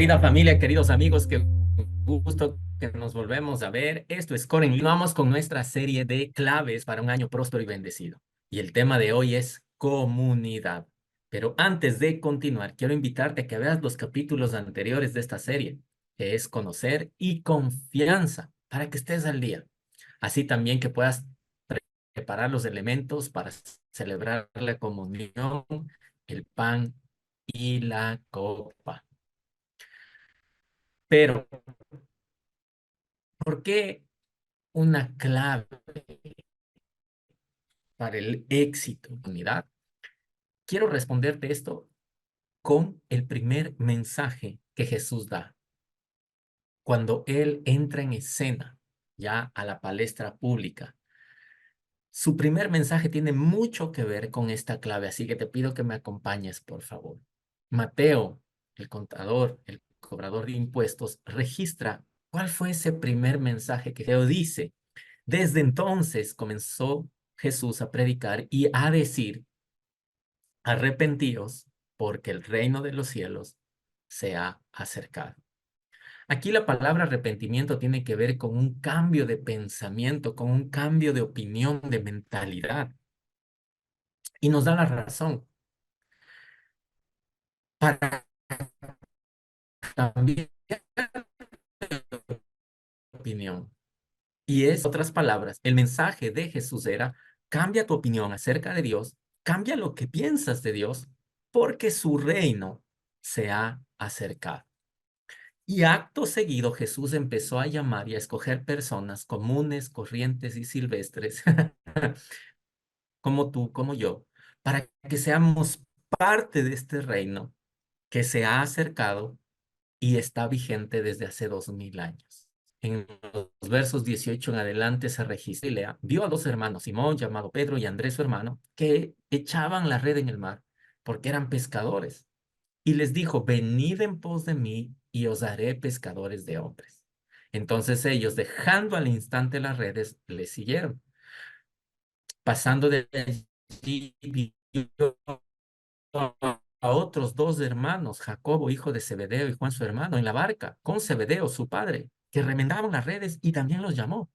querida familia, queridos amigos, qué gusto que nos volvemos a ver. Esto es Core en Línea. Vamos con nuestra serie de claves para un año próspero y bendecido. Y el tema de hoy es comunidad. Pero antes de continuar, quiero invitarte a que veas los capítulos anteriores de esta serie, que es conocer y confianza, para que estés al día. Así también que puedas preparar los elementos para celebrar la comunión, el pan y la copa. Pero, ¿por qué una clave para el éxito en la unidad? Quiero responderte esto con el primer mensaje que Jesús da cuando Él entra en escena ya a la palestra pública. Su primer mensaje tiene mucho que ver con esta clave, así que te pido que me acompañes, por favor. Mateo, el contador, el cobrador de impuestos, registra cuál fue ese primer mensaje que Jesús dice. Desde entonces comenzó Jesús a predicar y a decir, arrepentíos porque el reino de los cielos se ha acercado. Aquí la palabra arrepentimiento tiene que ver con un cambio de pensamiento, con un cambio de opinión, de mentalidad. Y nos da la razón para cambiar de opinión. Y es, otras palabras, el mensaje de Jesús era, cambia tu opinión acerca de Dios, cambia lo que piensas de Dios, porque su reino se ha acercado. Y acto seguido Jesús empezó a llamar y a escoger personas comunes, corrientes y silvestres, como tú, como yo, para que seamos parte de este reino que se ha acercado y está vigente desde hace 2000 años. En los versos 18 en adelante se registra y lea, vio a dos hermanos, Simón, llamado Pedro, y Andrés, su hermano, que echaban la red en el mar, porque eran pescadores. Y les dijo, venid en pos de mí, y os haré pescadores de hombres. Entonces ellos, dejando al instante las redes, le siguieron. Pasando de allí, vio a otros dos hermanos, Jacobo, hijo de Zebedeo, y Juan, su hermano, en la barca, con Zebedeo, su padre, que remendaban las redes, y también los llamó.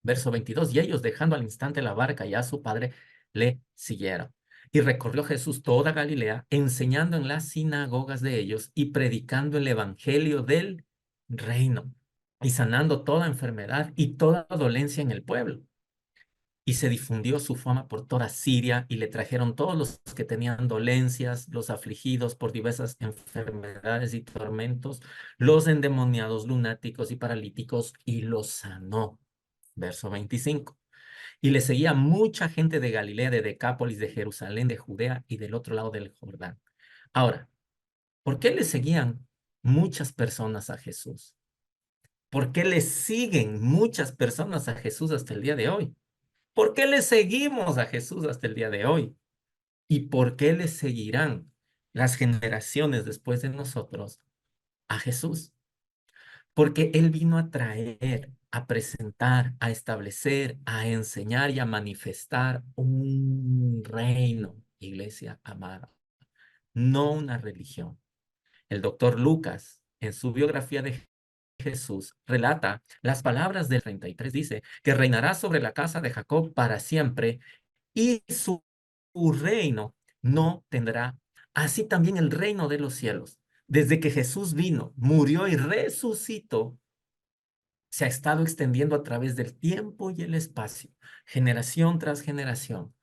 Verso 22, y ellos, dejando al instante la barca y a su padre, le siguieron. Y recorrió Jesús toda Galilea, enseñando en las sinagogas de ellos y predicando el evangelio del reino, y sanando toda enfermedad y toda dolencia en el pueblo. Y se difundió su fama por toda Siria, y le trajeron todos los que tenían dolencias, los afligidos por diversas enfermedades y tormentos, los endemoniados, lunáticos y paralíticos, y los sanó. Verso 25. Y le seguía mucha gente de Galilea, de Decápolis, de Jerusalén, de Judea y del otro lado del Jordán. Ahora, ¿por qué le seguían muchas personas a Jesús? ¿Por qué le siguen muchas personas a Jesús hasta el día de hoy? ¿Por qué le seguimos a Jesús hasta el día de hoy? ¿Y por qué le seguirán las generaciones después de nosotros a Jesús? Porque Él vino a traer, a presentar, a establecer, a enseñar y a manifestar un reino, iglesia amada, no una religión. El doctor Lucas, en su biografía de Jesús, relata las palabras del 33, dice que reinará sobre la casa de Jacob para siempre y su reino no tendrá. Así también el reino de los cielos, desde que Jesús vino, murió y resucitó, se ha estado extendiendo a través del tiempo y el espacio, generación tras generación,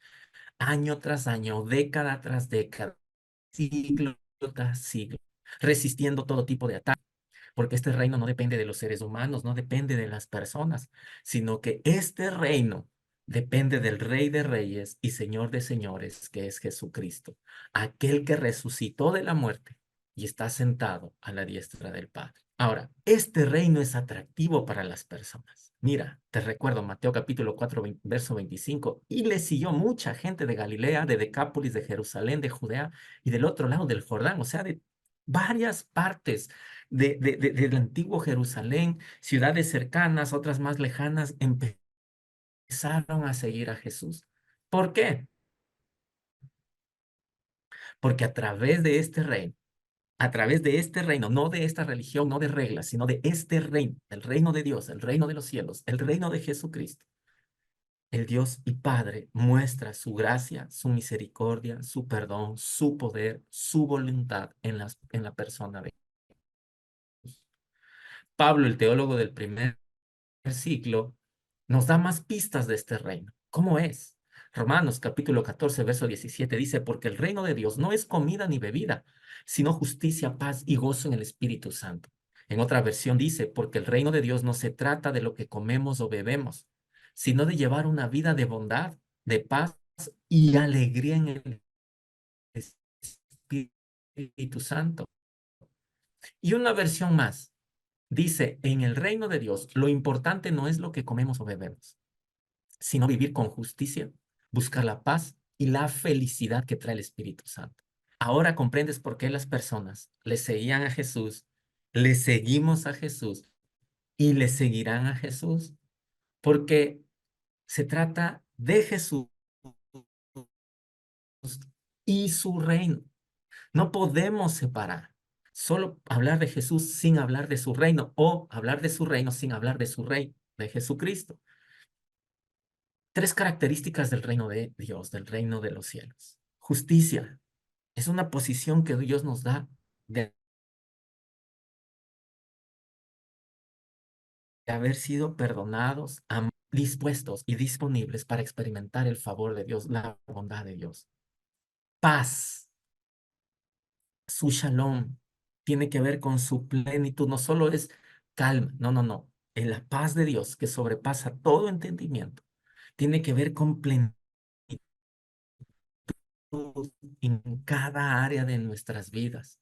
año tras año, década tras década, siglo tras siglo, resistiendo todo tipo de ataques, porque este reino no depende de los seres humanos, no depende de las personas, sino que este reino depende del Rey de Reyes y Señor de Señores, que es Jesucristo, aquel que resucitó de la muerte y está sentado a la diestra del Padre. Ahora, este reino es atractivo para las personas. Mira, te recuerdo Mateo capítulo 4, verso 25, y le siguió mucha gente de Galilea, de Decápolis, de Jerusalén, de Judea y del otro lado del Jordán, o sea, de varias partes del antiguo Jerusalén, ciudades cercanas, otras más lejanas, empezaron a seguir a Jesús. ¿Por qué? Porque a través de este reino, a través de este reino, no de esta religión, no de reglas, sino de este reino, el reino de Dios, el reino de los cielos, el reino de Jesucristo. El Dios y Padre muestra su gracia, su misericordia, su perdón, su poder, su voluntad en la persona de Jesús. Pablo, el teólogo del primer siglo, nos da más pistas de este reino. ¿Cómo es? Romanos capítulo 14, verso 17 dice, porque el reino de Dios no es comida ni bebida, sino justicia, paz y gozo en el Espíritu Santo. En otra versión dice, porque el reino de Dios no se trata de lo que comemos o bebemos, sino de llevar una vida de bondad, de paz y alegría en el Espíritu Santo. Y una versión más dice, en el reino de Dios, lo importante no es lo que comemos o bebemos, sino vivir con justicia, buscar la paz y la felicidad que trae el Espíritu Santo. Ahora comprendes por qué las personas le seguían a Jesús, le seguimos a Jesús y le seguirán a Jesús, porque se trata de Jesús y su reino. No podemos separar. Solo hablar de Jesús sin hablar de su reino o hablar de su reino sin hablar de su rey, de Jesucristo. Tres características del reino de Dios, del reino de los cielos. Justicia es una posición que Dios nos da de haber sido perdonados, dispuestos y disponibles para experimentar el favor de Dios, la bondad de Dios. Paz, su shalom, tiene que ver con su plenitud, no solo es calma, no, no, no. En la paz de Dios que sobrepasa todo entendimiento, tiene que ver con plenitud en cada área de nuestras vidas.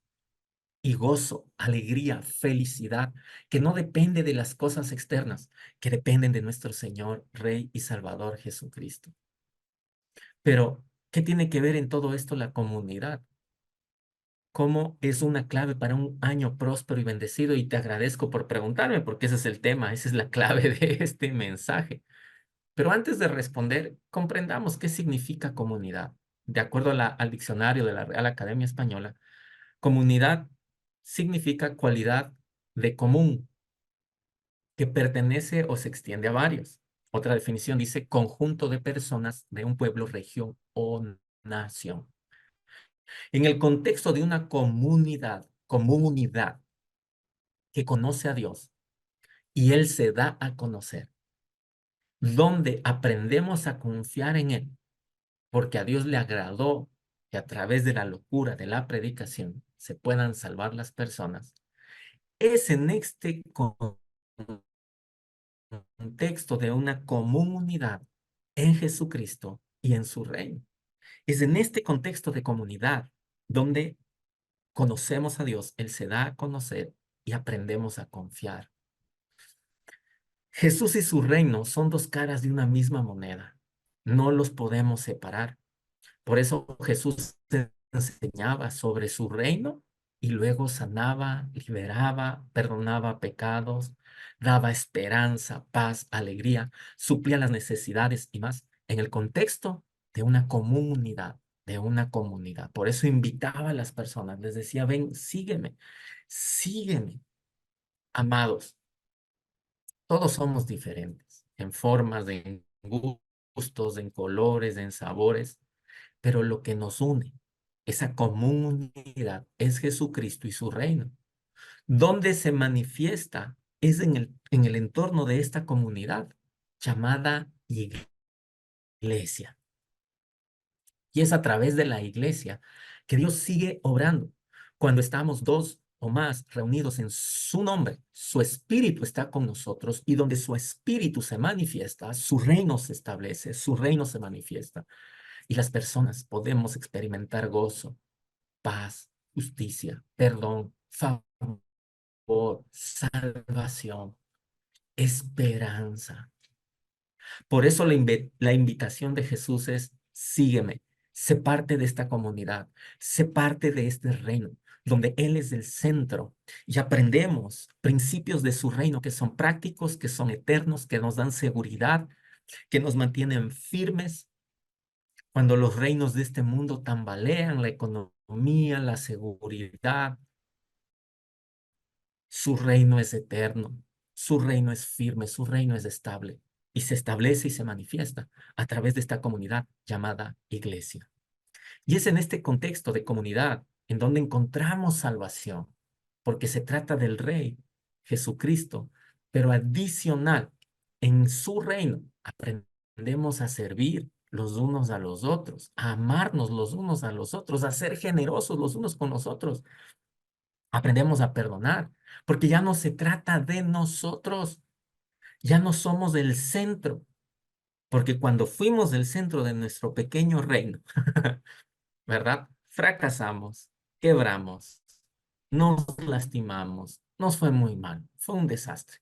Y gozo, alegría, felicidad, que no depende de las cosas externas, que dependen de nuestro Señor, Rey y Salvador Jesucristo. Pero, ¿qué tiene que ver en todo esto la comunidad? ¿Cómo es una clave para un año próspero y bendecido? Y te agradezco por preguntarme, porque ese es el tema, esa es la clave de este mensaje. Pero antes de responder, comprendamos qué significa comunidad. De acuerdo a al diccionario de la Real Academia Española, comunidad significa cualidad de común que pertenece o se extiende a varios. Otra definición dice conjunto de personas de un pueblo, región o nación. En el contexto de una comunidad que conoce a Dios y Él se da a conocer, donde aprendemos a confiar en Él, porque a Dios le agradó que a través de la locura de la predicación se puedan salvar las personas, es en este contexto de una comunidad en Jesucristo y en su reino. Es en este contexto de comunidad donde conocemos a Dios, Él se da a conocer y aprendemos a confiar. Jesús y su reino son dos caras de una misma moneda. No los podemos separar. Por eso Jesús enseñaba sobre su reino y luego sanaba, liberaba, perdonaba pecados, daba esperanza, paz, alegría, suplía las necesidades y más en el contexto de una comunidad, de una comunidad. Por eso invitaba a las personas, les decía, ven, sígueme, sígueme. Amados, todos somos diferentes en formas, en gustos, en colores, en sabores, pero lo que nos une, esa común unidad, es Jesucristo y su reino. Donde se manifiesta es en el entorno de esta comunidad llamada iglesia. Y es a través de la iglesia que Dios sigue obrando. Cuando estamos dos o más reunidos en su nombre, su espíritu está con nosotros y donde su espíritu se manifiesta, su reino se establece, su reino se manifiesta. Y las personas podemos experimentar gozo, paz, justicia, perdón, favor, salvación, esperanza. Por eso la invitación de Jesús es, sígueme, sé parte de esta comunidad, sé parte de este reino, donde Él es el centro y aprendemos principios de su reino que son prácticos, que son eternos, que nos dan seguridad, que nos mantienen firmes cuando los reinos de este mundo tambalean, la economía, la seguridad. Su reino es eterno, su reino es firme, su reino es estable y se establece y se manifiesta a través de esta comunidad llamada iglesia. Y es en este contexto de comunidad en donde encontramos salvación, porque se trata del Rey, Jesucristo, pero adicional, en su reino aprendemos a servir los unos a los otros, a amarnos los unos a los otros, a ser generosos los unos con los otros. Aprendemos a perdonar, porque ya no se trata de nosotros, ya no somos el centro, porque cuando fuimos el centro de nuestro pequeño reino, ¿verdad? Fracasamos, quebramos, nos lastimamos, nos fue muy mal, fue un desastre.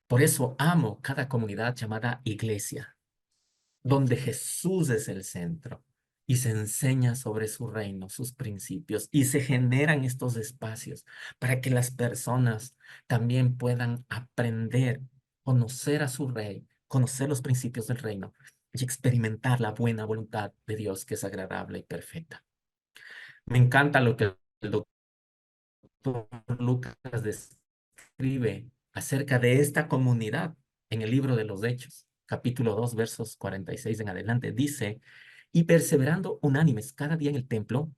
Por eso amo cada comunidad llamada iglesia, donde Jesús es el centro y se enseña sobre su reino, sus principios, y se generan estos espacios para que las personas también puedan aprender, conocer a su rey, conocer los principios del reino y experimentar la buena voluntad de Dios que es agradable y perfecta. Me encanta lo que el doctor Lucas describe acerca de esta comunidad en el libro de los Hechos, capítulo 2, versos 46 en adelante. Dice, y perseverando unánimes cada día en el templo,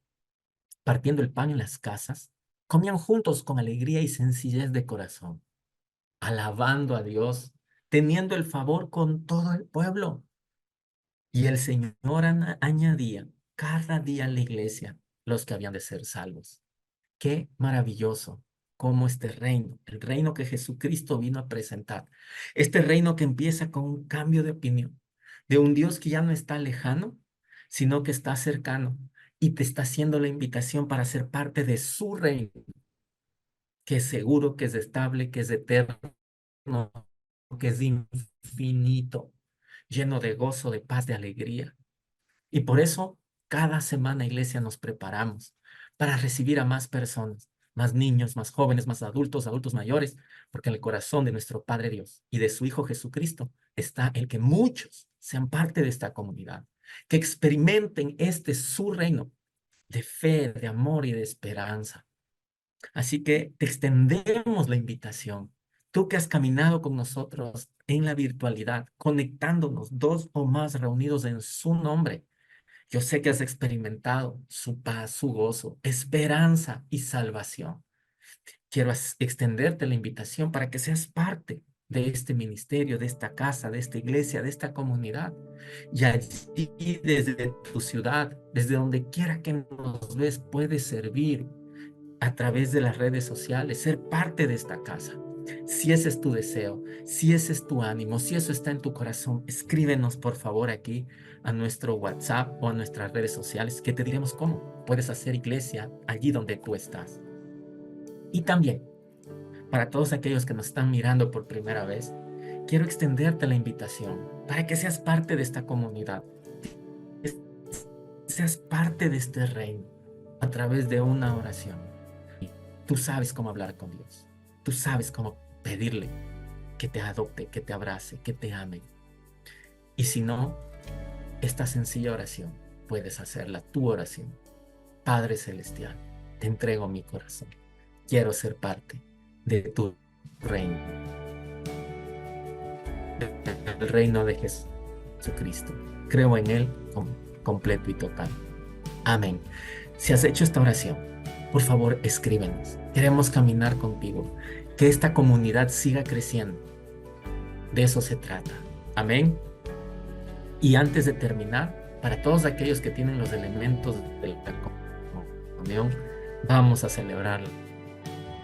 partiendo el pan en las casas, comían juntos con alegría y sencillez de corazón, alabando a Dios, teniendo el favor con todo el pueblo. Y el Señor añadía cada día a la iglesia los que habían de ser salvos. Qué maravilloso cómo este reino, el reino que Jesucristo vino a presentar, este reino que empieza con un cambio de opinión, de un Dios que ya no está lejano, sino que está cercano y te está haciendo la invitación para ser parte de su reino, que es seguro, que es estable, que es eterno, que es infinito, lleno de gozo, de paz, de alegría. Y por eso, cada semana, iglesia, nos preparamos para recibir a más personas, más niños, más jóvenes, más adultos, adultos mayores, porque en el corazón de nuestro Padre Dios y de su Hijo Jesucristo está el que muchos sean parte de esta comunidad, que experimenten este su reino de fe, de amor y de esperanza. Así que te extendemos la invitación. Tú que has caminado con nosotros en la virtualidad, conectándonos dos o más reunidos en su nombre, yo sé que has experimentado su paz, su gozo, esperanza y salvación. Quiero extenderte la invitación para que seas parte de este ministerio, de esta casa, de esta iglesia, de esta comunidad. Y allí, desde tu ciudad, desde donde quiera que nos ves, puedes servir a través de las redes sociales, ser parte de esta casa. Si ese es tu deseo, si ese es tu ánimo, si eso está en tu corazón, escríbenos por favor aquí a nuestro WhatsApp o a nuestras redes sociales, que te diremos cómo puedes hacer iglesia allí donde tú estás. Y también, para todos aquellos que nos están mirando por primera vez, quiero extenderte la invitación para que seas parte de esta comunidad, que seas parte de este reino a través de una oración. Tú sabes cómo hablar con Dios. Tú sabes cómo pedirle que te adopte, que te abrace, que te ame. Y si no, esta sencilla oración puedes hacerla tu oración. Padre Celestial, te entrego mi corazón. Quiero ser parte de tu reino, del reino de Jesucristo. Creo en Él completo y total. Amén. Si has hecho esta oración, por favor, escríbenos. Queremos caminar contigo. Que esta comunidad siga creciendo. De eso se trata. Amén. Y antes de terminar, para todos aquellos que tienen los elementos de la comunión, vamos a celebrar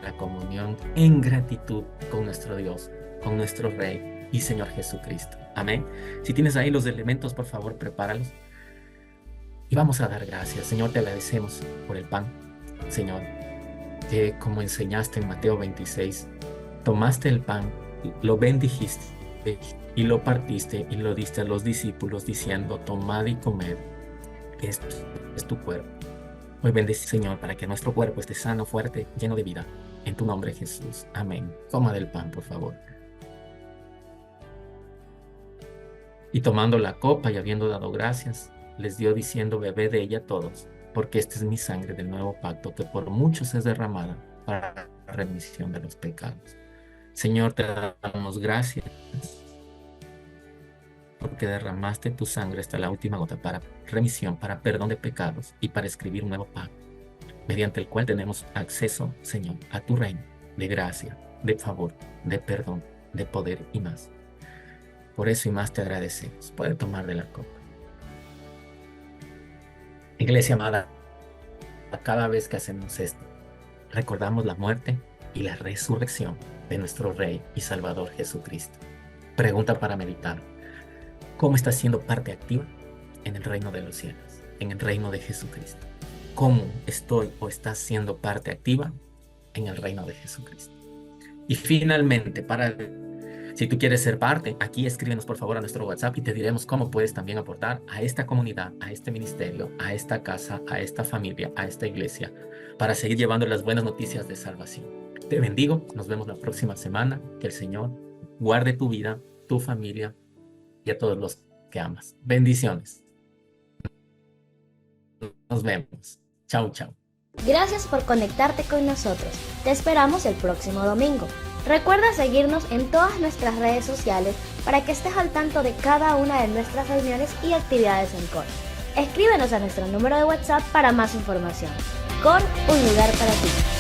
la comunión en gratitud con nuestro Dios, con nuestro Rey y Señor Jesucristo. Amén. Si tienes ahí los elementos, por favor, prepáralos. Y vamos a dar gracias. Señor, te agradecemos por el pan. Señor, que como enseñaste en Mateo 26, tomaste el pan, lo bendijiste y lo partiste y lo diste a los discípulos diciendo, tomad y comed, esto es tu cuerpo. Hoy bendice, Señor, para que nuestro cuerpo esté sano, fuerte, lleno de vida. En tu nombre, Jesús. Amén. Toma del pan, por favor. Y tomando la copa y habiendo dado gracias, les dio diciendo, bebed de ella todos, porque esta es mi sangre del nuevo pacto, que por muchos es derramada para remisión de los pecados. Señor, te damos gracias porque derramaste tu sangre hasta la última gota para remisión, para perdón de pecados y para escribir un nuevo pacto, mediante el cual tenemos acceso, Señor, a tu reino de gracia, de favor, de perdón, de poder y más. Por eso y más te agradecemos. Puede tomar de la copa. Iglesia amada, cada vez que hacemos esto, recordamos la muerte y la resurrección de nuestro Rey y Salvador Jesucristo. Pregunta para meditar. ¿Cómo estás siendo parte activa en el reino de los cielos, en el reino de Jesucristo? ¿Cómo estoy o estás siendo parte activa en el reino de Jesucristo? Y finalmente, si tú quieres ser parte, aquí escríbenos por favor a nuestro WhatsApp y te diremos cómo puedes también aportar a esta comunidad, a este ministerio, a esta casa, a esta familia, a esta iglesia, para seguir llevando las buenas noticias de salvación. Te bendigo, nos vemos la próxima semana. Que el Señor guarde tu vida, tu familia y a todos los que amas. Bendiciones. Nos vemos. Chau, chau. Gracias por conectarte con nosotros. Te esperamos el próximo domingo. Recuerda seguirnos en todas nuestras redes sociales para que estés al tanto de cada una de nuestras reuniones y actividades en COR. Escríbenos a nuestro número de WhatsApp para más información. COR, un lugar para ti.